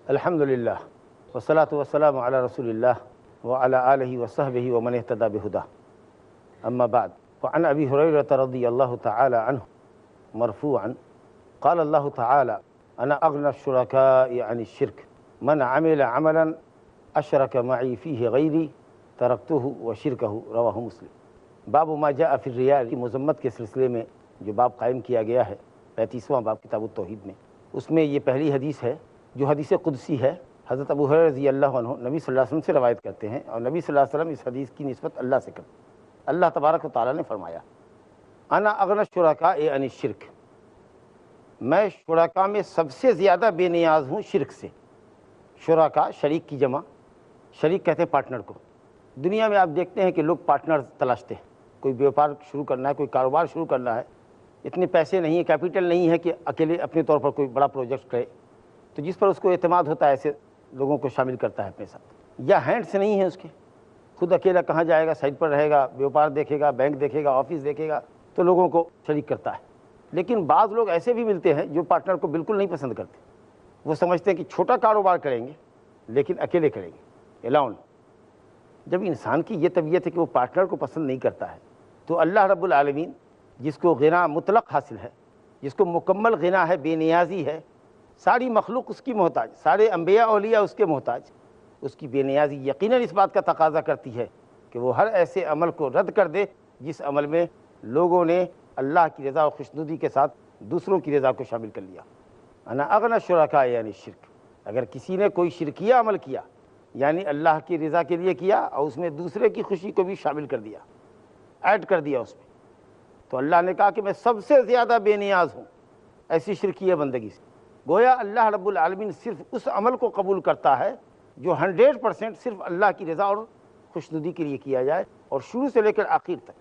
الحمد للہ والصلاة والسلام علی رسول اللہ وعلی آلہ وصحبہ ومن اہتدی بہداہ اما بعد وعن ابی ہریرہ رضی اللہ تعالی عنہ مرفوعا قال اللہ تعالی انا اغنى الشركاء عن الشرك من عمل عملا اشرك معي فيه غیری ترکته وشرکه رواہ مسلم۔ باب ما جاء فی الریاء کی مذمت کے سلسلے میں جو باب قائم کیا گیا ہے 35واں باب کتاب التوحید میں، اس میں یہ پہلی حدیث ہے جو حدیث قدسی ہے۔ حضرت ابو ہریرہ رضی اللہ عنہ نبی صلی اللہ علیہ وسلم سے روایت کرتے ہیں، اور نبی صلی اللہ علیہ وسلم اس حدیث کی نسبت اللہ سے کرتے ہیں۔ اللہ تبارک و تعالیٰ نے فرمایا انا اغنى الشركاء عن الشرك، میں شرکاء میں سب سے زیادہ بے نیاز ہوں شرک سے۔ شرکاء شریک کی جمع، شریک کہتے ہیں پارٹنر کو۔ دنیا میں آپ دیکھتے ہیں کہ لوگ پارٹنر تلاشتے ہیں، کوئی بیوپار شروع کرنا ہے، کوئی کاروبار شروع کرنا ہے، اتنے پیسے نہیں ہیں، کیپٹل نہیں ہے کہ اکیلے اپنے طور پر کوئی بڑا پروجیکٹ کرے، تو جس پر اس کو اعتماد ہوتا ہے ایسے لوگوں کو شامل کرتا ہے اپنے ساتھ۔ یا ہینڈ سے نہیں ہے اس کے، خود اکیلا کہاں جائے گا، سائٹ پر رہے گا، بیوپار دیکھے گا، بینک دیکھے گا، آفس دیکھے گا، تو لوگوں کو شریک کرتا ہے۔ لیکن بعض لوگ ایسے بھی ملتے ہیں جو پارٹنر کو بالکل نہیں پسند کرتے، وہ سمجھتے ہیں کہ چھوٹا کاروبار کریں گے لیکن اکیلے کریں گے، الاؤن۔ جب انسان کی یہ طبیعت ہے کہ وہ پارٹنر کو پسند نہیں کرتا ہے، تو اللہ رب العالمین جس کو غنا مطلق حاصل ہے، جس کو مکمل غنا ہے، بے نیازی ہے، ساری مخلوق اس کی محتاج، سارے انبیاء اولیاء اس کے محتاج، اس کی بے نیازی یقیناً اس بات کا تقاضا کرتی ہے کہ وہ ہر ایسے عمل کو رد کر دے جس عمل میں لوگوں نے اللہ کی رضا و خوشنودی کے ساتھ دوسروں کی رضا کو شامل کر لیا۔ انا اغنى الشركاء یعنی شرک، اگر کسی نے کوئی شرکیہ عمل کیا یعنی اللہ کی رضا کے لیے کیا اور اس میں دوسرے کی خوشی کو بھی شامل کر دیا، ایڈ کر دیا اس میں، تو اللہ نے کہا کہ میں سب سے زیادہ بے نیاز ہوں ایسی شرکیہ بندگی سے۔ گویا اللہ رب العالمین صرف اس عمل کو قبول کرتا ہے جو 100% صرف اللہ کی رضا اور خوشنودی کے لیے کیا جائے، اور شروع سے لے کر آخر تک۔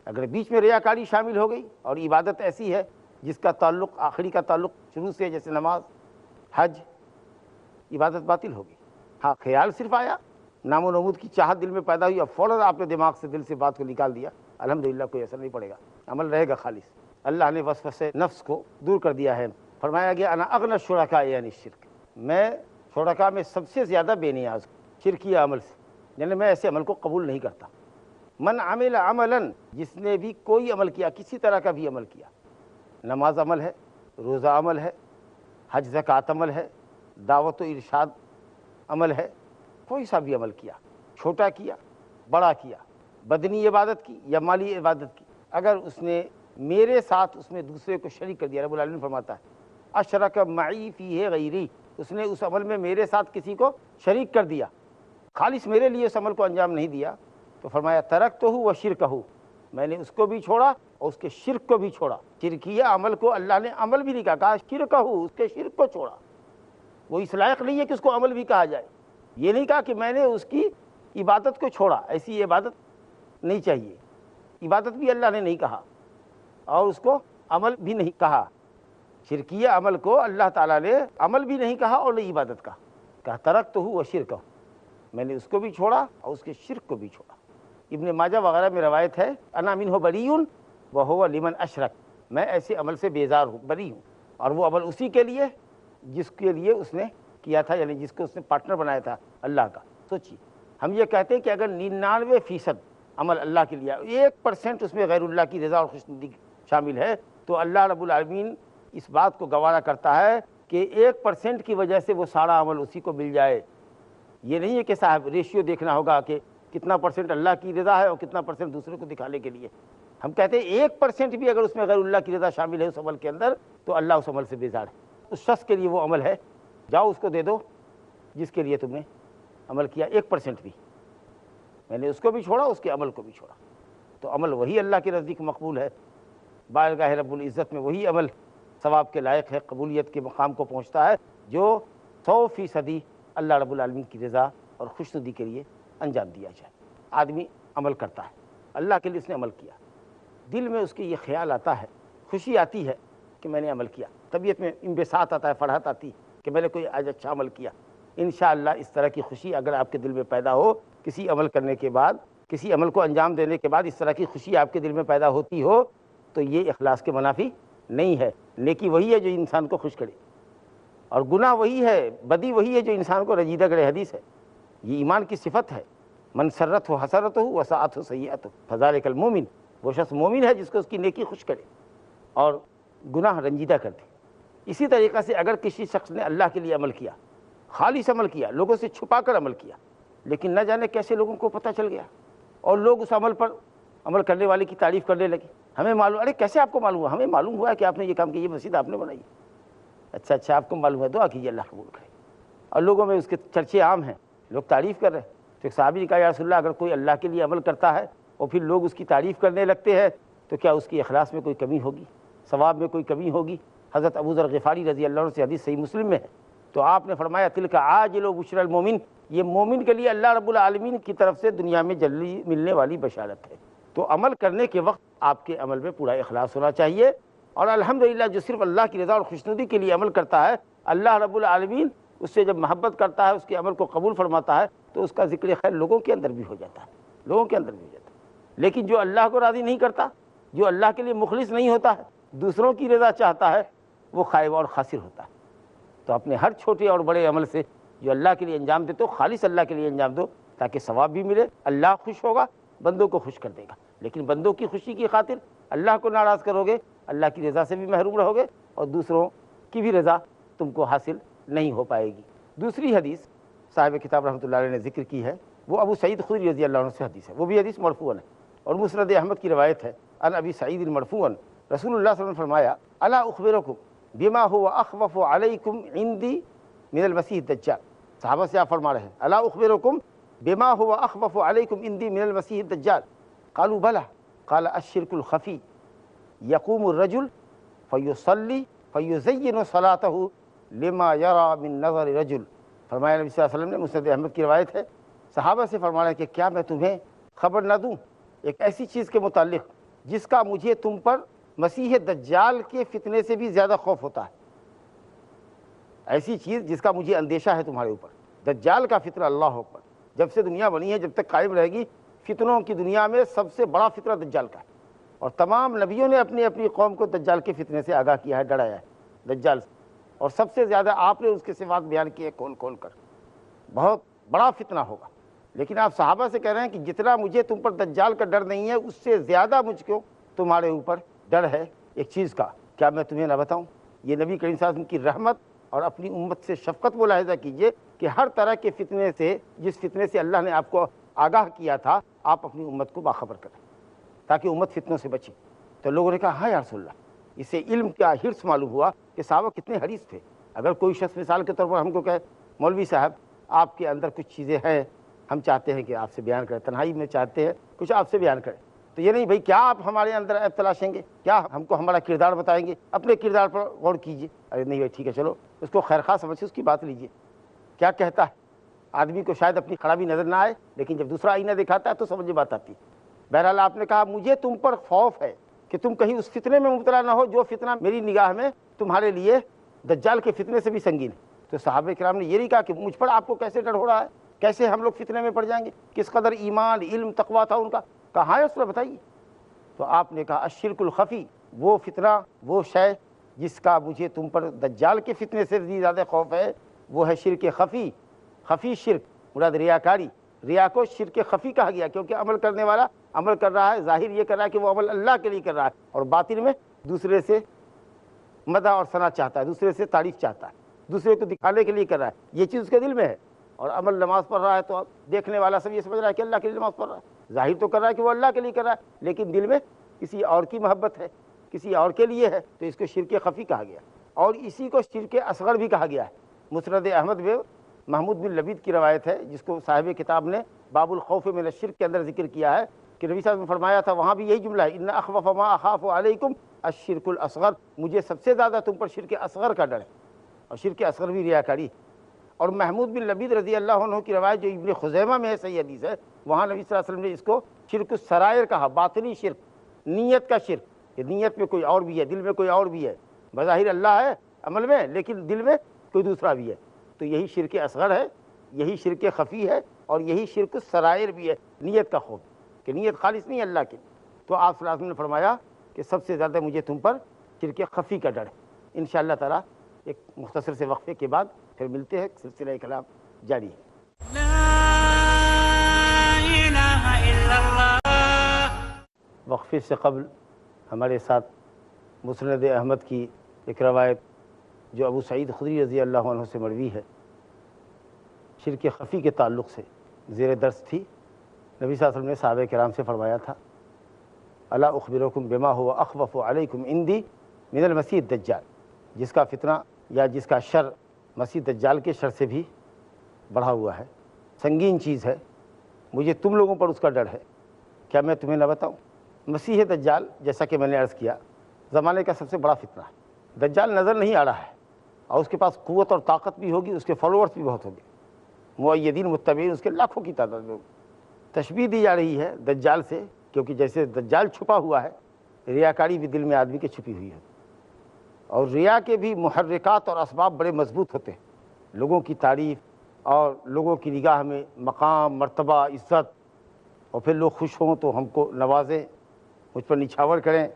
اگر بیچ میں ریاکاری شامل ہو گئی اور عبادت ایسی ہے جس کا تعلق آخری کا تعلق شروع سے، جیسے نماز، حج، عبادت باطل ہوگی۔ ہاں خیال صرف آیا، نام و نمود کی چاہت دل میں پیدا ہوئی، اب فوراً آپ نے دماغ سے دل سے بات کو نکال دیا، الحمدللہ کوئی اثر نہیں پڑے گا، عمل رہے گا خالص۔ اللہ نے وسوسے نفس کو دور کر دیا ہے۔ فرمایا گیا انا اغنى الشركاء یعنی شرک، میں شرکاء میں سب سے زیادہ بے نیاز ہوں شرکیہ عمل سے، یعنی میں ایسے عمل کو قبول نہیں کرتا۔ من عمل عملا، جس نے بھی کوئی عمل کیا، کسی طرح کا بھی عمل کیا، نماز عمل ہے، روزہ عمل ہے، حج زکوٰۃ عمل ہے، دعوت و ارشاد عمل ہے، کوئی سا بھی عمل کیا، چھوٹا کیا، بڑا کیا، بدنی عبادت کی یا مالی عبادت کی، اگر اس نے میرے ساتھ اس میں دوسرے کو شریک کر دیا، رب العالمین فرماتا ہے اشرک معی فیہ غیری، اس نے اس عمل میں میرے ساتھ کسی کو شریک کر دیا، خالص میرے لیے اس عمل کو انجام نہیں دیا، تو فرمایا ترکتہ و شرکہ، میں نے اس کو بھی چھوڑا اور اس کے شرک کو بھی چھوڑا۔ شرکیہ عمل کو اللہ نے عمل بھی نہیں کہا شرکہ، اس کے شرک کو چھوڑا۔ وہ اس لائق نہیں ہے کہ اس کو عمل بھی کہا جائے، یہ نہیں کہا کہ میں نے اس کی عبادت کو چھوڑا، ایسی عبادت نہیں چاہیے، عبادت بھی اللہ نے نہیں کہا اور اس کو عمل بھی نہیں کہا۔ شرکیہ عمل کو اللہ تعالیٰ نے عمل بھی نہیں کہا اور نہیں عبادت کہا ترکتہ و شرکہ، میں نے اس کو بھی چھوڑا اور اس کے شرک کو بھی چھوڑا۔ ابن ماجہ وغیرہ میں روایت ہے انا منہ بریء وہو لمن اشرک، میں ایسے عمل سے بیزار ہوں، بری ہوں، اور وہ عمل اسی کے لیے جس کے لیے اس نے کیا تھا، یعنی جس کو اس نے پارٹنر بنایا تھا اللہ کا۔ سوچیے، ہم یہ کہتے ہیں کہ اگر 99% عمل اللہ کے لیے، 1% اس میں غیر اللہ کی رضا اور خوشنودی شامل ہے، تو اللہ رب العالمین اس بات کو گوارا کرتا ہے کہ 1% کی وجہ سے وہ سارا عمل اسی کو مل جائے۔ یہ نہیں ہے کہ صاحب ریشیو دیکھنا ہوگا کہ کتنا پرسنٹ اللہ کی رضا ہے اور کتنا پرسنٹ دوسرے کو دکھانے کے لیے۔ ہم کہتے ہیں 1% بھی اگر اس میں غیر اللہ کی رضا شامل ہے اس عمل کے اندر، تو اللہ اس عمل سے بیزار ہے۔ اس شخص کے لیے وہ عمل ہے، جاؤ اس کو دے دو جس کے لیے تم نے عمل کیا 1% بھی، میں نے اس کو بھی چھوڑا، اس کے عمل کو بھی چھوڑا۔ تو عمل وہی اللہ کے نزدیک مقبول ہے، بارگاہ رب العزت میں وہی عمل ثواب کے لائق ہے، قبولیت کے مقام کو پہنچتا ہے جو 100% اللہ رب العالمین کی رضا اور خوشنودی کے لیے انجام دیا جائے۔ آدمی عمل کرتا ہے، اللہ کے لیے اس نے عمل کیا، دل میں اس کے یہ خیال آتا ہے، خوشی آتی ہے کہ میں نے عمل کیا، طبیعت میں انبساط آتا ہے، فرحت آتی ہے کہ میں نے کوئی آج اچھا عمل کیا۔ انشاءاللہ اس طرح کی خوشی اگر آپ کے دل میں پیدا ہو، کسی عمل کرنے کے بعد، کسی عمل کو انجام دینے کے بعد اس طرح کی خوشی آپ کے دل میں پیدا ہوتی ہو، تو یہ اخلاص کے منافی نہیں ہے۔ نیکی وہی ہے جو انسان کو خوش کرے، اور گناہ وہی ہے، بدی وہی ہے جو انسان کو رنجیدہ کرے۔ حدیث ہے، یہ ایمان کی صفت ہے، من سرت ہو حسرت ہو وساعت ہو سیئت ہو فذلک المومن، وہ شخص مومن ہے جس کو اس کی نیکی خوش کرے اور گناہ رنجیدہ کر دے۔ اسی طریقہ سے اگر کسی شخص نے اللہ کے لیے عمل کیا، خالص عمل کیا، لوگوں سے چھپا کر عمل کیا، لیکن نہ جانے کیسے لوگوں کو پتہ چل گیا اور لوگ اس عمل پر عمل کرنے والے کی تعریف کرنے لگے، ہمیں معلوم، ارے کیسے آپ کو معلوم ہوا؟ ہمیں معلوم ہوا کہ آپ نے یہ کام کیا، یہ مسجد آپ نے بنائی۔ اچھا آپ کو معلوم ہے، دعا کیجیے اللہ قبول کرے۔ اور لوگوں میں اس کے چرچے عام ہیں، لوگ تعریف کر رہے ہیں۔ تو ایک صحابی نے کہا یا رسول اللہ، اگر کوئی اللہ کے لیے عمل کرتا ہے اور پھر لوگ اس کی تعریف کرنے لگتے ہیں تو کیا اس کی اخلاص میں کوئی کمی ہوگی، ثواب میں کوئی کمی ہوگی؟ حضرت ابو ذر غفاری رضی اللہ عنہ سے حدیث صحیح مسلم میں ہے، تو آپ نے فرمایا تلک عاجل و بشر المومن، یہ مومن کے لیے اللہ رب العالمین کی طرف سے دنیا میں جلدی ملنے والی بشارت ہے۔ تو عمل کرنے کے وقت آپ کے عمل میں پورا اخلاص ہونا چاہیے، اور الحمدللہ جو صرف اللہ کی رضا اور خوشنودی کے لیے عمل کرتا ہے، اللہ رب العالمین اس سے جب محبت کرتا ہے، اس کے عمل کو قبول فرماتا ہے، تو اس کا ذکر خیر لوگوں کے اندر بھی ہو جاتا ہے، لوگوں کے اندر بھی ہو جاتا ہے۔ لیکن جو اللہ کو راضی نہیں کرتا، جو اللہ کے لیے مخلص نہیں ہوتا ہے، دوسروں کی رضا چاہتا ہے، وہ خائب اور خاسر ہوتا ہے۔ تو اپنے ہر چھوٹے اور بڑے عمل سے جو اللہ کے لیے انجام دے تو خالص اللہ کے لیے انجام دو، تاکہ ثواب بھی ملے، اللہ خوش ہوگا، بندوں کو خوش کر دے گا۔ لیکن بندوں کی خوشی کی خاطر اللہ کو ناراض کرو گے، اللہ کی رضا سے بھی محروم رہو گے، اور دوسروں کی بھی رضا تم کو حاصل نہیں ہو پائے گی۔ دوسری حدیث صاحب کتاب رحمۃ اللہ علیہ نے ذکر کی ہے، وہ ابو سعید خدری رضی اللہ عنہ سے حدیث ہے، وہ بھی حدیث مرفوعاً ہے اور مسند احمد کی روایت ہے۔ عن ابی سعید مرفوعاً رسول اللہ صلی اللہ علیہ وسلم نے فرمایا الا اخبرکم بما هو اخوف علیکم عندی من المسیح الدجال، صحابہ سے آپ فرما رہے ہیں الا اخبرکم بما هو اخوف علیکم عندی من المسیح الدجال، قالوا بلى قال الشرك الخفی یقوم الرجل فیصلی فیزین صلاته لما یرى من نظر رجل۔ فرمایا نبی صلی اللہ علیہ وسلم نے، مسند احمد کی روایت ہے، صحابہ سے فرمایا کہ کیا میں تمہیں خبر نہ دوں ایک ایسی چیز کے متعلق جس کا مجھے تم پر مسیح دجال کے فتنے سے بھی زیادہ خوف ہوتا ہے، ایسی چیز جس کا مجھے اندیشہ ہے تمہارے اوپر، دجال کا فتنہ۔ اللہ اکبر، جب سے دنیا بنی ہے جب تک قائم رہے گی، فتنوں کی دنیا میں سب سے بڑا فتنہ دجال کا ہے، اور تمام نبیوں نے اپنی اپنی قوم کو دجال کے فتنے سے آگاہ کیا ہے، ڈرایا ہے دجال سے، اور سب سے زیادہ آپ نے اس کے صفات بیان کیے کھول کھول کر، بہت بڑا فتنہ ہوگا۔ لیکن آپ صحابہ سے کہہ رہے ہیں کہ جتنا مجھے تم پر دجال کا ڈر نہیں ہے، اس سے زیادہ مجھ کو تمہارے اوپر ڈر ہے ایک چیز کا، کیا میں تمہیں نہ بتاؤں؟ یہ نبی کریم صلی اللہ علیہ وسلم کی رحمت اور اپنی امت سے شفقت ملاحظہ کیجئے کہ ہر طرح کے فتنے سے، جس فتنے سے اللہ نے آپ کو آگاہ کیا تھا، آپ اپنی امت کو باخبر کریں تاکہ امت فتنوں سے بچے۔ تو لوگوں نے کہا ہاں یا رسول اللہ، اس سے علم کا حرص معلوم ہوا کہ صحابہ کتنے حریص تھے۔ اگر کوئی شخص مثال کے طور پر ہم کو کہے مولوی صاحب آپ کے اندر کچھ چیزیں ہیں، ہم چاہتے ہیں کہ آپ سے بیان کریں، تنہائی میں چاہتے ہیں کچھ آپ سے بیان کریں، تو یہ نہیں بھائی کیا آپ ہمارے اندر عیب تلاشیں گے، کیا ہم کو ہمارا کردار بتائیں گے، اپنے کردار پر غور کیجیے۔ ارے نہیں بھائی ٹھیک ہے، چلو اس کو خیر خواہ سمجھ سے اس کی بات لیجیے، کیا کہتا ہے۔ آدمی کو شاید اپنی خرابی نظر نہ آئے، لیکن جب دوسرا آئینہ دکھاتا ہے تو سمجھ بات آتی ہے۔ بہرحال آپ نے کہا مجھے تم پر خوف ہے کہ تم کہیں اس فتنے میں مبتلا نہ ہو جو فتنہ میری نگاہ میں تمہارے لیے دجال کے فتنے سے بھی سنگین ہے۔ تو صحابہ کرام نے یہ نہیں کہا کہ مجھ پر آپ کو کیسے ڈر ہو رہا ہے، کیسے ہم لوگ فتنے میں پڑ جائیں گے، کس قدر ایمان، علم، تقویٰ تھا ان کا، کہاں ہے اس پر بتائیے۔ تو آپ نے کہا الشرک الخفی، وہ فتنہ، وہ شے جس کا مجھے تم پر دجال کے فتنے سے بھی زیادہ خوف ہے، وہ ہے شرک خفی۔ خفی شرک مراد ریاکاری، ریا کو شرک خفی کہا گیا کیونکہ عمل کرنے والا عمل کر رہا ہے، ظاہر یہ کر رہا ہے کہ وہ عمل اللہ کے لیے کر رہا ہے، اور باطن میں دوسرے سے مدح اور ثنا چاہتا ہے، دوسرے سے تعریف چاہتا ہے، دوسرے کو دکھانے کے لیے کر رہا ہے، یہ چیز اس کے دل میں ہے۔ اور عمل نماز پڑھ رہا ہے تو دیکھنے والا سب یہ سمجھ رہا ہے کہ اللہ کے لیے نماز پڑھ رہا ہے، ظاہر تو کر رہا ہے کہ وہ اللہ کے لیے کر رہا ہے، لیکن دل میں کسی اور کی محبت ہے، کسی اور کے لیے ہے، تو اس کو شرک خفی کہا گیا، اور اسی کو شرک اصغر بھی کہا گیا ہے۔ مسند احمد میں محمود بن لبید کی روایت ہے، جس کو صاحب کتاب نے باب الخوف من الشرک کے اندر ذکر کیا ہے، کہ نبی صلی اللہ علیہ وسلم نے فرمایا تھا، وہاں بھی یہی جملہ ہے، ان اخوف ما اخاف علیکم الشرک الاصغر، مجھے سب سے زیادہ تم پر شرک اصغر کا ڈر ہے، اور شرک اصغر بھی ریاکاری ہے۔ اور محمود بن لبید رضی اللہ عنہ کی روایت جو ابن خزیمہ میں ہے، صحیح حدیث ہے، وہاں نبی صلی اللہ علیہ وسلم نے اس کو شرک السرائر کہا، باطنی شرک، نیت کا شرک، کہ نیت میں کوئی اور بھی ہے، دل میں کوئی اور بھی ہے، بظاہر اللہ ہے عمل میں، لیکن دل میں کوئی دوسرا بھی ہے، تو یہی شرک اصغر ہے، یہی شرک خفی ہے، اور یہی شرک السرائر بھی ہے، نیت کا خوف، کہ نیت خالص نہیں اللہ کی۔ تو آپ صلی اللہ علیہ وسلم نے فرمایا کہ سب سے زیادہ مجھے تم پر شرک خفی کا ڈر ہے۔ انشاءاللہ تعالیٰ ایک مختصر سے وقفے کے بعد پھر ملتے ہیں، سلسلہ کلام جاری ہے۔ وقفے سے قبل ہمارے ساتھ مسند احمد کی ایک روایت جو ابو سعید خدری رضی اللہ عنہ سے مروی ہے، شرک خفی کے تعلق سے زیر درس تھی۔ نبی صلی اللہ علیہ وسلم نے صحابہ کرام سے فرمایا تھا، الا اخبرکم بما هو اخوف علیکم عندی من المسیح الدجال، جس کا فتنہ یا جس کا شر مسیح دجال کے شر سے بھی بڑھا ہوا ہے، سنگین چیز ہے، مجھے تم لوگوں پر اس کا ڈر ہے، کیا میں تمہیں نہ بتاؤں؟ مسیح دجال جیسا کہ میں نے عرض کیا زمانے کا سب سے بڑا فتنہ ہے۔ دجال نظر نہیں آ رہا ہے، اور اس کے پاس قوت اور طاقت بھی ہوگی، اس کے فالوورز بھی بہت ہوں گے، مؤیدین متبعین اس کے لاکھوں کی تعداد میں۔ تشبیہ دی جا رہی ہے دجال سے، کیونکہ جیسے دجال چھپا ہوا ہے، ریاکاری بھی دل میں آدمی کے چھپی ہوئی ہے، اور ریا کے بھی محرکات اور اسباب بڑے مضبوط ہوتے ہیں، لوگوں کی تعریف اور لوگوں کی نگاہ میں مقام، مرتبہ، عزت، اور پھر لوگ خوش ہوں تو ہم کو نوازیں، مجھ پر نچھاور کریں،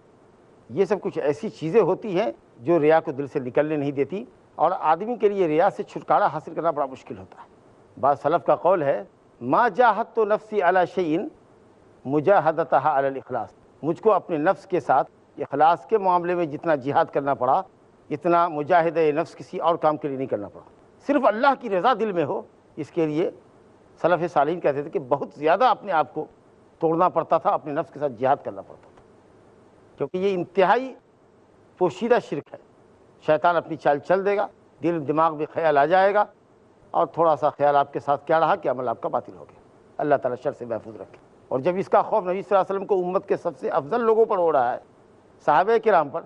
یہ سب کچھ ایسی چیزیں ہوتی ہیں جو ریا کو دل سے نکلنے نہیں دیتی، اور آدمی کے لیے ریا سے چھٹکارا حاصل کرنا بڑا مشکل ہوتا ہے۔ بعض سلف کا قول ہے، ما جاہدت نفسی علی شیء مجاہدتها علی الاخلاص، مجھ کو اپنے نفس کے ساتھ اخلاص کے معاملے میں جتنا جہاد کرنا پڑا، اتنا مجاہدہ نفس کسی اور کام کے لیے نہیں کرنا پڑا، صرف اللہ کی رضا دل میں ہو، اس کے لیے سلف صالحین کہتے تھے کہ بہت زیادہ اپنے آپ کو توڑنا پڑتا تھا، اپنے نفس کے ساتھ جہاد کرنا پڑتا تھا، کیونکہ یہ انتہائی پوشیدہ شرک ہے۔ شیطان اپنی چال چل دے گا، دل دماغ میں خیال آ جائے گا، اور تھوڑا سا خیال آپ کے ساتھ کیا رہا کہ عمل آپ کا باطل ہو گیا۔ اللہ تعالیٰ شر سے محفوظ رکھے۔ اور جب اس کا خوف نبی صلی اللہ علیہ وسلم کو امت کے سب سے افضل لوگوں پر ہو رہا ہے، صحابہ کرام پر،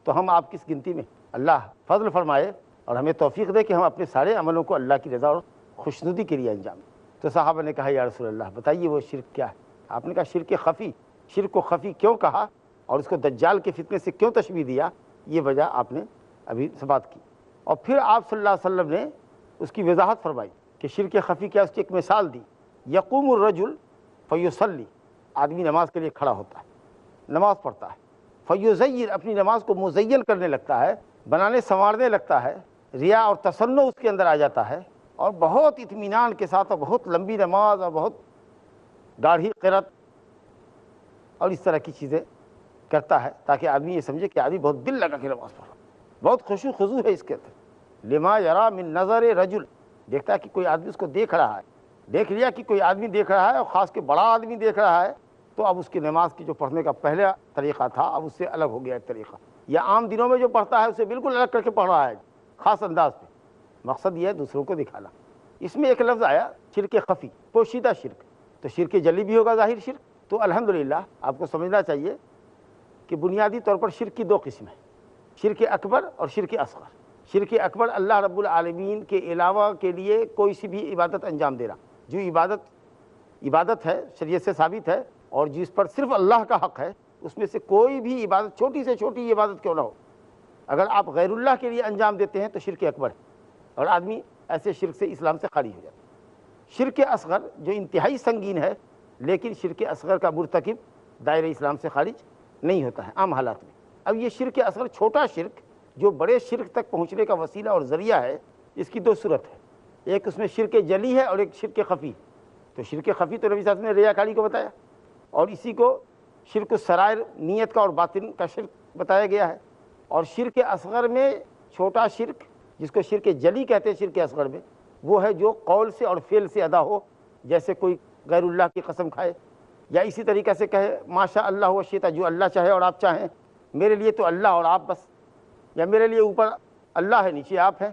تو ہم آپ کس گنتی میں؟ اللہ فضل فرمائے اور ہمیں توفیق دے کہ ہم اپنے سارے عملوں کو اللہ کی رضا اور خوشنودی کے لیے انجام دیں۔ تو صحابہ نے کہا، یا رسول اللہ بتائیے وہ شرک کیا ہے؟ آپ نے کہا شرک خفی۔ شرک کو خفی کیوں کہا اور اس کو دجال کے فتنے سے کیوں تشبیہ دیا، یہ وجہ آپ نے ابھی سے بات کی۔ اور پھر آپ صلی اللہ علیہ وسلم نے اس کی وضاحت فرمائی کہ شرک خفی کیا، اس کی ایک مثال دی، یقوم الرجل فیصلی، آدمی نماز کے لیے کھڑا ہوتا ہے، نماز پڑھتا ہے، فیزین، اپنی نماز کو مزین کرنے لگتا ہے، بنانے سنوارنے لگتا ہے، ریا اور تصنع اس کے اندر آ جاتا ہے، اور بہت اطمینان کے ساتھ اور بہت لمبی نماز اور بہت گاڑھی قرات اور اس طرح کی چیزیں کرتا ہے، تاکہ آدمی یہ سمجھے کہ آدمی بہت دل لگا کے نماز پڑھ رہا ہے، بہت خشوع خضوع ہے اس کے اندر۔ لما یرا من نظر رجل، دیکھتا ہے کہ کوئی آدمی اس کو دیکھ رہا ہے، دیکھ لیا کہ کوئی آدمی دیکھ رہا ہے، اور خاص کے بڑا آدمی دیکھ رہا ہے، تو اب اس کی نماز کی جو پڑھنے کا پہلا طریقہ تھا اب اس سے الگ ہو گیا ایک طریقہ، یا عام دنوں میں جو پڑھتا ہے اسے بالکل الگ کر کے پڑھ رہا ہے خاص انداز پہ، مقصد یہ ہے دوسروں کو دکھانا۔ اس میں ایک لفظ آیا شرک خفی، پوشیدہ شرک، تو شرک جلی بھی ہوگا ظاہر شرک۔ تو الحمدللہ آپ کو سمجھنا چاہیے کہ بنیادی طور پر شرک کی دو قسم ہیں، شرک اکبر اور شرک اصغر۔ شرک اکبر اللہ رب العالمین کے علاوہ کے لیے کوئی سی بھی عبادت انجام دینا، جو عبادت ہے شریعت سے ثابت ہے اور جس پر صرف اللہ کا حق ہے، اس میں سے کوئی بھی عبادت، چھوٹی سے چھوٹی عبادت کیوں نہ ہو، اگر آپ غیر اللہ کے لیے انجام دیتے ہیں تو شرک اکبر ہے، اور آدمی ایسے شرک سے اسلام سے خالی ہو جاتا ہے۔ شرک اصغر جو انتہائی سنگین ہے، لیکن شرک اصغر کا مرتکب دائرہ اسلام سے خارج نہیں ہوتا ہے عام حالات میں۔ اب یہ شرک اصغر، چھوٹا شرک جو بڑے شرک تک پہنچنے کا وسیلہ اور ذریعہ ہے، اس کی دو صورت ہے، ایک اس میں شرک جلی ہے اور ایک شرک خفی۔ تو شرک خفی تو نبی صلی اللہ علیہ وسلم نے ریاکاری کو بتایا، اور اسی کو شرک السرائر، نیت کا اور باطن کا شرک بتایا گیا ہے۔ اور شرک اصغر میں چھوٹا شرک، جس کو شرک جلی کہتے ہیں شرک اصغر میں، وہ ہے جو قول سے اور فعل سے ادا ہو، جیسے کوئی غیر اللہ کی قسم کھائے، یا اسی طریقے سے کہے ماشاء اللہ و شئت، جو اللہ چاہے اور آپ چاہیں، میرے لیے تو اللہ اور آپ بس، یا میرے لیے اوپر اللہ ہے نیچے آپ ہیں،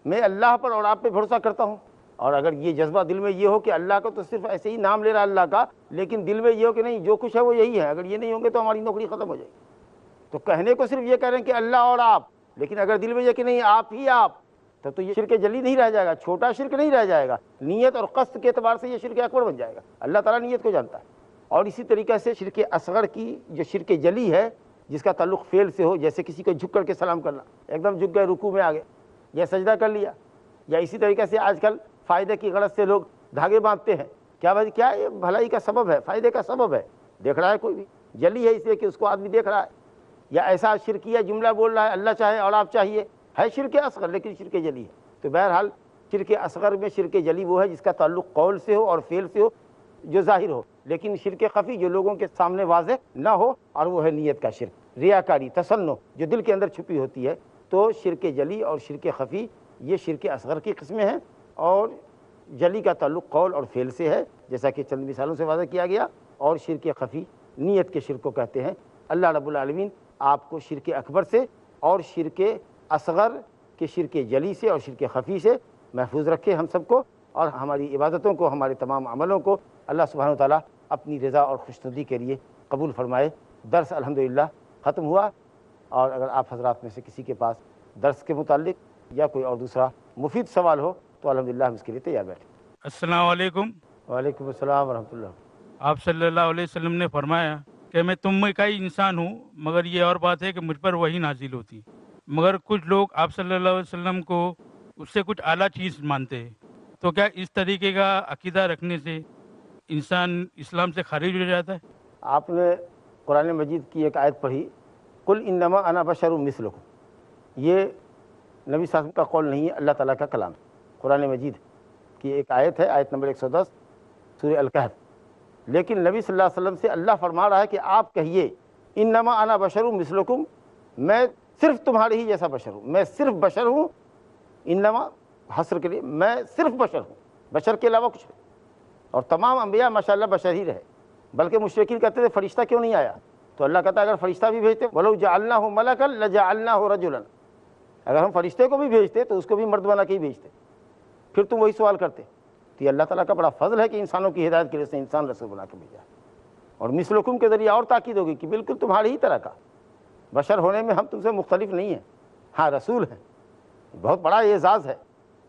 میں اللہ پر اور آپ پہ بھروسہ کرتا ہوں، اور اگر یہ جذبہ دل میں یہ ہو کہ اللہ کا تو صرف ایسے ہی نام لے رہا اللہ کا، لیکن دل میں یہ ہو کہ نہیں جو کچھ ہے وہ یہی ہے، اگر یہ نہیں ہوں گے تو ہماری نوکری ختم ہو جائے گی۔ تو کہنے کو صرف یہ کہہ رہے ہیں کہ اللہ اور آپ، لیکن اگر دل میں یہ کہ نہیں آپ ہی آپ، تو یہ شرک جلی نہیں رہ جائے گا، چھوٹا شرک نہیں رہ جائے گا، نیت اور قصد کے اعتبار سے یہ شرک اکبر بن جائے گا۔ اللہ تعالیٰ نیت کو جانتا ہے۔ اور اسی طریقے سے شرک اصغر کی جو شرک جلی ہے جس کا تعلق فعل سے ہو، جیسے کسی کو جھک کر کے سلام کرنا، ایک دم جھک گئے رکوع میں آ گئے یا سجدہ کر لیا، یا اسی طریقے سے آج کل فائدے کی غرض سے لوگ دھاگے باندھتے ہیں، کیا بھائی کیا یہ بھلائی کا سبب ہے، فائدے کا سبب ہے، دیکھ رہا ہے کوئی بھی، جلی ہے اس لیے کہ اس کو آدمی دیکھ رہا ہے، یا ایسا شرکیہ جملہ بول رہا ہے اللہ چاہے اور آپ چاہیے، ہے شرک اصغر لیکن شرک جلی ہے۔ تو بہرحال شرک اصغر میں شرک جلی وہ ہے جس کا تعلق قول سے ہو اور فعل سے ہو جو ظاہر ہو، لیکن شرک خفی جو لوگوں کے سامنے واضح نہ ہو، اور وہ ہے نیت کا شرک، ریاکاری، تصنع جو دل کے اندر چھپی ہوتی ہے۔ تو شرک جلی اور شرک خفی یہ شرک اصغر کی قسمیں ہیں، اور جلی کا تعلق قول اور فعل سے ہے جیسا کہ چند مثالوں سے واضح کیا گیا، اور شرک خفی نیت کے شرک کو کہتے ہیں۔ اللہ رب العالمین آپ کو شرک اکبر سے اور شرک اصغر کے شرک جلی سے اور شرک خفی سے محفوظ رکھے ہم سب کو، اور ہماری عبادتوں کو، ہمارے تمام عملوں کو اللہ سبحانہ و تعالیٰ اپنی رضا اور خوشنودی کے لیے قبول فرمائے۔ درس الحمدللہ ختم ہوا، اور اگر آپ حضرات میں سے کسی کے پاس درس کے متعلق یا کوئی اور دوسرا مفید سوال ہو تو الحمدللہ ہم اس کے لیے تیار بیٹھے۔ السلام علیکم۔ وعلیکم السلام ورحمۃ اللہ۔ آپ صلی اللہ علیہ وسلم نے فرمایا کہ میں تم میں کا ہی انسان ہوں، مگر یہ اور بات ہے کہ مجھ پر وہی نازل ہوتی، مگر کچھ لوگ آپ صلی اللہ علیہ وسلم کو اس سے کچھ اعلیٰ چیز مانتے ہیں، تو کیا اس طریقے کا عقیدہ رکھنے سے انسان اسلام سے خارج ہو جاتا ہے؟ آپ نے قرآن مجید کی ایک آیت پڑھی، قل انما انا بشر مثلکم، یہ نبی صلی اللہ علیہ وسلم کا قول نہیں ہے، اللہ تعالیٰ کا کلام ہے۔ قرآن مجید کی ایک آیت ہے، آیت نمبر 110 سورہ الکہف، لیکن نبی صلی اللہ علیہ وسلم سے اللہ فرما رہا ہے کہ آپ کہیے انما انا بشر مثلکم، میں صرف تمہارے ہی جیسا بشر ہوں، میں صرف بشر ہوں، انما حصر کے لیے میں صرف بشر ہوں، بشر کے علاوہ کچھ نہیں۔ اور تمام انبیاء ماشاءاللہ بشر ہی رہے، بلکہ مشرکین کہتے تھے فرشتہ کیوں نہیں آیا، تو اللہ کہتا ہے اگر فرشتہ بھی بھیجتے وَلَوْ جَعَلْنَاهُ مَلَكًا لَجَعَلْنَاهُ رَجُلًا، اگر ہم فرشتے کو بھی بھیجتے تو اس کو بھی مرد بنا کے ہی بھیجتے، پھر تم وہی سوال کرتے۔ تو یہ اللہ تعالیٰ کا بڑا فضل ہے کہ انسانوں کی ہدایت کے لیے سے انسان رسول بنا کے بھیجا، اور مثلکم کے ذریعے اور تاکید ہوگی کہ بالکل تمہاری ہی طرح کا، بشر ہونے میں ہم تم سے مختلف نہیں ہیں، ہاں رسول ہیں۔ بہت بڑا اعزاز ہے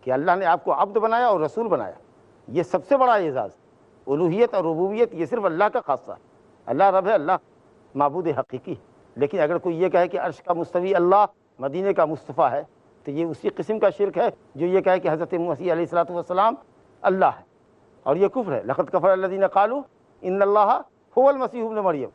کہ اللہ نے آپ کو عبد بنایا اور رسول بنایا، یہ سب سے بڑا اعزاز۔ الوہیت اور ربوبیت یہ صرف اللہ کا خاصہ ہے، اللہ رب ہے، اللہ معبود حقیقی ہے۔ لیکن اگر کوئی یہ کہے کہ عرش کا مستوی اللہ مدینے کا مصطفیٰ ہے، تو یہ اسی قسم کا شرک ہے جو یہ کہے کہ حضرت مسیح علیہ الصلوۃ والسلام اللہ ہے، اور یہ کفر ہے۔ لقد کفر الذین قالوا ان اللہ هو المسیح ابن مریم،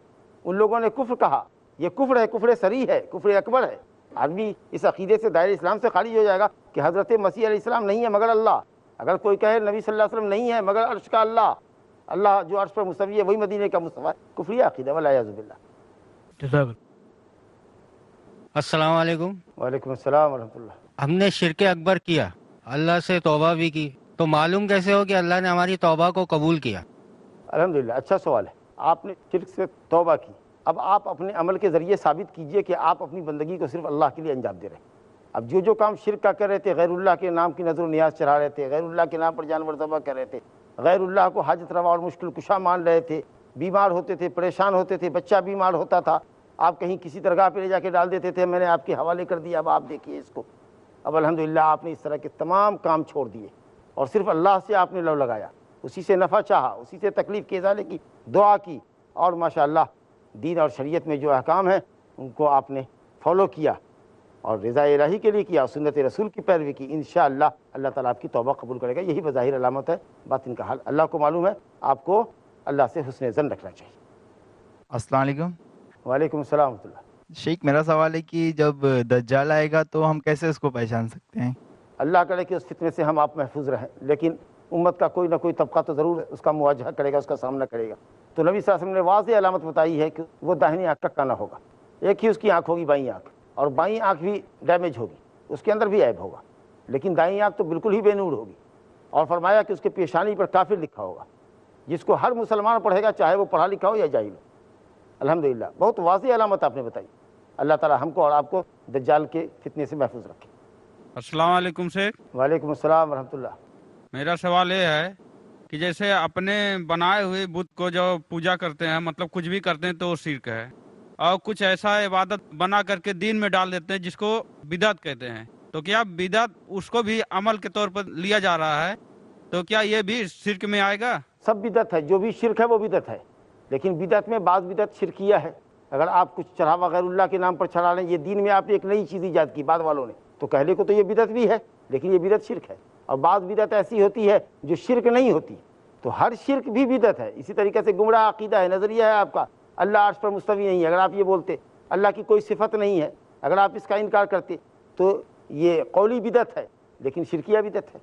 ان لوگوں نے کفر کہا، یہ کفر ہے، کفر صریح ہے، کفر اکبر ہے۔ آدمی اس عقیدے سے دائرہ اسلام سے خارج ہو جائے گا کہ حضرت مسیح علیہ السلام نہیں ہے مگر اللہ۔ اگر کوئی کہے نبی صلی اللہ علیہ وسلم نہیں ہے مگر عرش کا اللہ، اللہ جو عرش پر مستوی ہے وہی مدینے کا مصطفیٰ ہے، کفری عقیدہ، والعیاذ باللہ۔ جزاک اللہ۔ السلام علیکم۔ وعلیکم السلام ورحمۃ اللہ۔ ہم نے شرک اکبر کیا، اللہ سے توبہ بھی کی، تو معلوم کیسے ہو کہ اللہ نے ہماری توبہ کو قبول کیا؟ الحمدللہ اچھا سوال ہے۔ آپ نے شرک سے توبہ کی، اب آپ اپنے عمل کے ذریعے ثابت کیجئے کہ آپ اپنی بندگی کو صرف اللہ کے لیے انجام دے رہے ہیں۔ اب جو کام شرک کا کر رہے تھے، غیر اللہ کے نام کی نذر و نیاز چڑھا رہے تھے، غیر اللہ کے نام پر جانور ذبح کر رہے تھے، غیر اللہ کو حاجت روا اور مشکل کشا مان رہے تھے، بیمار ہوتے تھے، پریشان ہوتے تھے، بچہ بیمار ہوتا تھا، آپ کہیں کسی درگاہ پہ لے جا کے ڈال دیتے تھے، میں نے آپ کے حوالے کر دیا، اب آپ دیکھیے اس کو۔ اب الحمدللہ آپ نے اس طرح کے تمام کام چھوڑ دیے اور صرف اللہ سے آپ نے لو لگایا، اسی سے نفع چاہا، اسی سے تکلیف کے ازالے کی دعا کی، اور ماشاءاللہ دین اور شریعت میں جو احکام ہیں ان کو آپ نے فالو کیا اور رضا الہی کے لیے کیا، سنت رسول کی پیروی کی، انشاءاللہ اللہ تعالیٰ آپ کی توبہ قبول کرے گا۔ یہی بظاہر علامت ہے، باطن کا حال اللہ کو معلوم ہے۔ آپ کو اللہ سے حسن ظن رکھنا چاہیے۔ السلام علیکم وعلیکم السلام ورحمۃ اللہ۔ شیخ، میرا سوال ہے کہ جب دجال آئے گا تو ہم کیسے اس کو پہچان سکتے ہیں؟ اللہ کرے کہ اس فتنے سے ہم آپ محفوظ رہیں، لیکن امت کا کوئی نہ کوئی طبقہ تو ضرور اس کا مواجہہ کرے گا، اس کا سامنا کرے گا۔ تو نبی صلی اللہ علیہ وسلم نے واضح علامت بتائی ہے کہ وہ داہنی آنکھ کا کانا ہوگا، ایک ہی اس کی آنکھ ہوگی بائیں آنکھ، اور بائیں آنکھ بھی ڈیمیج ہوگی، اس کے اندر بھی عیب ہوگا، لیکن دائیں آنکھ تو بالکل ہی بے نور ہوگی۔ اور فرمایا کہ اس کے پیشانی پر کافر لکھا ہوگا، جس کو ہر مسلمان پڑھے گا، چاہے وہ پڑھا لکھا ہو یا جاہل ہو۔ الحمدللہ بہت واضح علامت آپ نے بتائی۔ اللہ تعالی ہم کو اور آپ کو دجال کے فتنے سے محفوظ رکھے۔ السلام علیکم شیخ۔ وعلیکم السلام ورحمۃ اللہ۔ میرا سوال یہ ہے کہ جیسے اپنے بنائے ہوئے بت کو جو پوجا کرتے ہیں، مطلب کچھ بھی کرتے ہیں تو وہ شرک ہے، اور کچھ ایسا عبادت بنا کر کے دین میں ڈال دیتے ہیں جس کو بدعت کہتے ہیں، تو کیا بدعت اس کو بھی عمل کے طور پر لیا جا رہا ہے، تو کیا یہ بھی شرک میں آئے گا؟ سب بدعت ہے، جو بھی شرک ہے وہ بدعت ہے، لیکن بدعت میں بعض بدعت شرکیہ ہے۔ اگر آپ کچھ چڑھاوا غیر اللہ کے نام پر چڑھا لیں، یہ دین میں آپ نے ایک نئی چیز ایجاد کی بعد والوں نے، تو کہنے کو تو یہ بدعت بھی ہے، لیکن یہ بدعت شرک ہے۔ اور بعض بدعت ایسی ہوتی ہے جو شرک نہیں ہوتی، تو ہر شرک بھی بدعت ہے۔ اسی طریقے سے گمراہ عقیدہ ہے، نظریہ ہے آپ کا اللہ عرش پر مستوی نہیں ہے، اگر آپ یہ بولتے اللہ کی کوئی صفت نہیں ہے، اگر آپ اس کا انکار کرتے تو یہ قولی بدعت ہے، لیکن شرکیہ بدعت ہے۔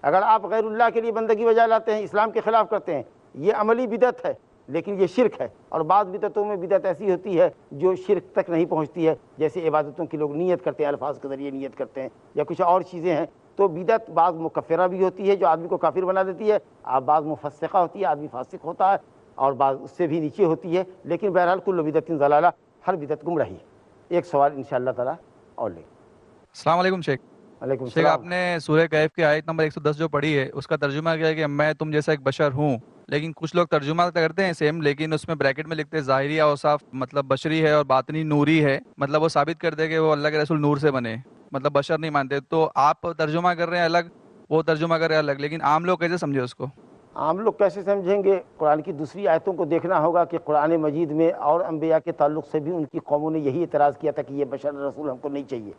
اگر آپ غیر اللہ کے لیے بندگی بجا لاتے ہیں، اسلام کے خلاف کرتے ہیں، یہ عملی بدعت ہے، لیکن یہ شرک ہے۔ اور بعض بدعتوں میں بدعت ایسی ہوتی ہے جو شرک تک نہیں پہنچتی ہے، جیسے عبادتوں کی لوگ نیت کرتے ہیں، الفاظ کے ذریعے نیت کرتے ہیں، یا کچھ اور چیزیں ہیں، تو بدعت بعض مکفرہ بھی ہوتی ہے جو آدمی کو کافر بنا دیتی ہے، بعض مفسقہ ہوتی ہے، آدمی فاسق ہوتا ہے، اور بعض اس سے بھی نیچے ہوتی ہے، لیکن بہرحال کل بدعت ضلالہ، ہر بدعت گمراہی ہے۔ ایک سوال انشاءاللہ تعالیٰ اور لیں۔ السلام علیکم شیخ۔ علیکم شیخ، السلام۔ آپ نے سورہ کہف کی آیت نمبر 110 جو پڑھی ہے، اس کا ترجمہ کیا ہے کہ میں تم جیسا ایک بشر ہوں، لیکن کچھ لوگ ترجمہ کرتے ہیں سیم، لیکن اس میں بریکٹ میں لکھتے ہیں ظاہری اوصاف، مطلب بشری ہے، اور باطنی نوری ہے، مطلب وہ ثابت کرتے ہیں کہ وہ اللہ کے رسول نور سے بنے، مطلب بشر نہیں مانتے۔ تو آپ ترجمہ کر رہے ہیں الگ، وہ ترجمہ کر رہے ہیں الگ، لیکن عام لوگ کیسے سمجھے اس کو؟ عام لوگ کیسے سمجھیں گے؟ قرآن کی دوسری آیتوں کو دیکھنا ہوگا کہ قرآن مجید میں اور انبیاء کے تعلق سے بھی ان کی قوموں نے یہی اعتراض کیا تھا کہ یہ بشر رسول ہم کو نہیں چاہیے،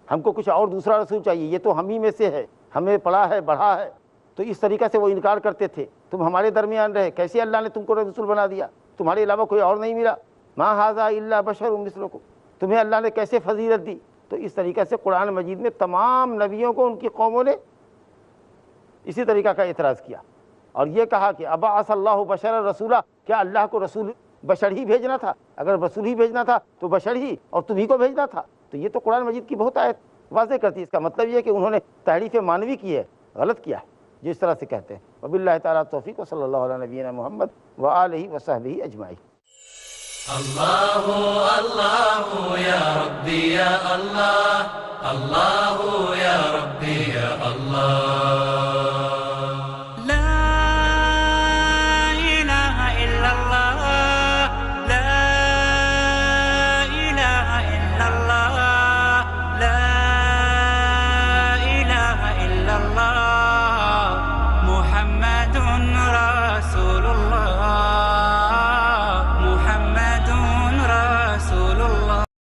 ہم کو کچھ اور دوسرا رسول چاہیے، یہ تو ہم ہی میں سے ہے، ہمیں پڑھا ہے بڑھا ہے۔ تو اس طریقے سے وہ انکار کرتے تھے، تم ہمارے درمیان رہے، کیسے اللہ نے تم کو رسول بنا دیا، تمہارے علاوہ کوئی اور نہیں ملا، ما ھذا الا بشر مثلکم، تمہیں اللہ نے کیسے فضیلت دی۔ تو اس طریقے سے قرآن مجید میں تمام نبیوں کو ان کی قوموں نے اسی طریقہ کا اعتراض کیا، اور یہ کہا کہ ابعث اللہ بشر رسولہ، کیا اللہ کو رسول بشر ہی بھیجنا تھا؟ اگر رسول ہی بھیجنا تھا تو بشر ہی اور تمہیں کو بھیجنا تھا۔ تو یہ تو قرآن مجید کی بہت آیت واضح کرتی ہے۔ اس کا مطلب یہ ہے کہ انہوں نے تحریف مانوی کی ہے، غلط کیا ہے جو اس طرح سے کہتے ہیں۔ وباللہ تعالیٰ توفیق، وصلی اللہ علی نبینا محمد وآلہ وصحبہ اجمعین۔ اللہ اللہ یا ربی یا اللہ، اللہ یا ربی یا اللہ۔